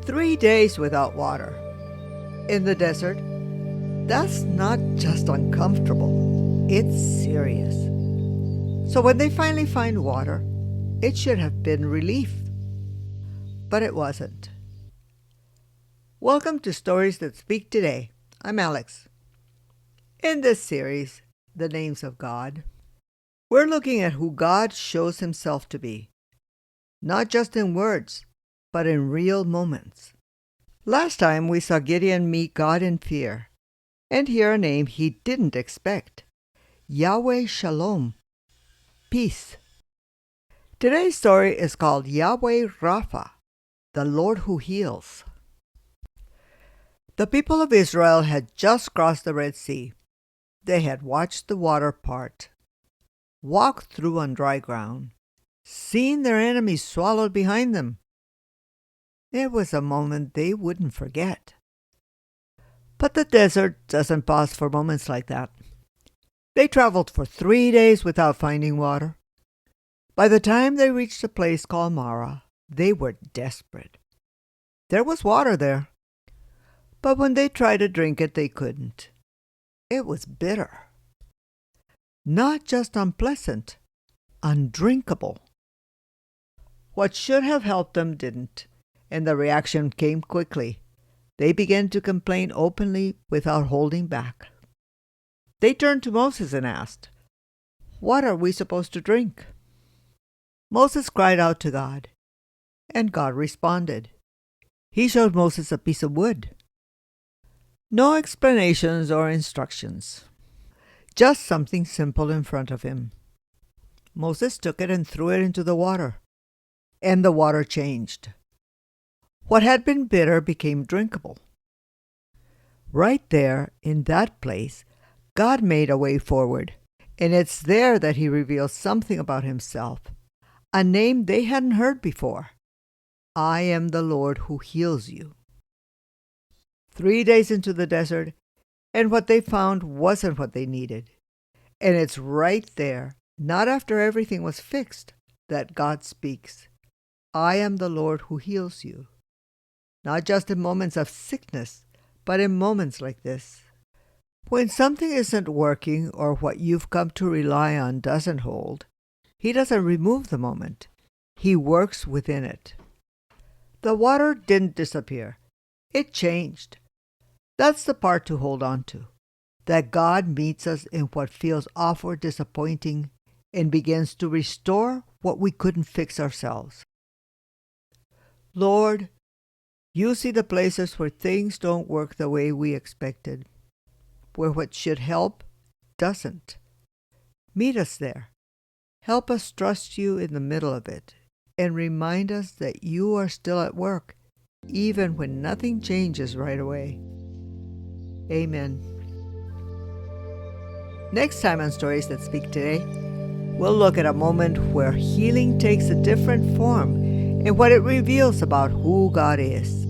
3 days without water in the desert, that's not just uncomfortable, it's serious. So when they finally find water, it should have been relief. But it wasn't. Welcome to Stories That Speak Today. I'm Alex. In this series, The Names of God, we're looking at who God shows himself to be, not just in words, but in real moments. Last time we saw Gideon meet God in fear and hear a name he didn't expect, Yahweh Shalom, peace. Today's story is called Yahweh RAPHA, the Lord who heals. The people of Israel had just crossed the Red Sea. They had watched the water part, walked through on dry ground, seen their enemies swallowed behind them. It was a moment they wouldn't forget. But the desert doesn't pause for moments like that. They traveled for 3 days without finding water. By the time they reached a place called Marah, they were desperate. There was water there, but when they tried to drink it, they couldn't. It was bitter. Not just unpleasant, undrinkable. What should have helped them didn't, and the reaction came quickly. They began to complain openly without holding back. They turned to Moses and asked, "What are we supposed to drink?" Moses cried out to God, and God responded. He showed Moses a piece of wood. No explanations or instructions, just something simple in front of him. Moses took it and threw it into the water, and the water changed. What had been bitter became drinkable. Right there, in that place, God made a way forward, and it's there that he reveals something about himself, a name they hadn't heard before. I am the Lord who heals you. 3 days into the desert, and what they found wasn't what they needed. And it's right there, not after everything was fixed, that God speaks. I am the Lord who heals you. Not just in moments of sickness, but in moments like this. When something isn't working or what you've come to rely on doesn't hold, he doesn't remove the moment. He works within it. The water didn't disappear. It changed. That's the part to hold on to. That God meets us in what feels off or disappointing and begins to restore what we couldn't fix ourselves. Lord, you see the places where things don't work the way we expected, where what should help doesn't. Meet us there. Help us trust you in the middle of it, and remind us that you are still at work, even when nothing changes right away. Amen. Next time on Stories That Speak Today, we'll look at a moment where healing takes a different form and what it reveals about who God is.